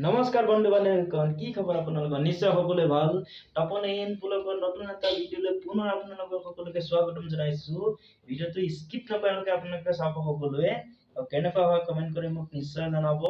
নমস্কাৰ বন্ধু বান্ধৱীসকল, কি খবৰ আপোনালোকৰ? নিশ্চয় সকলোৱে ভাল। তপন পুলকৰ নতুন এটা ভিডিঅ'লৈ পুনৰ আপোনালোকক সকলোকে স্বাগতম জনাইছো। ভিডিঅ'টো স্কিপ নকৰাকৈ আপোনালোকে চাব সকলোৱে। কেনেকুৱা হয় কমেন্ট কৰি মোক নিশ্চয় জনাব।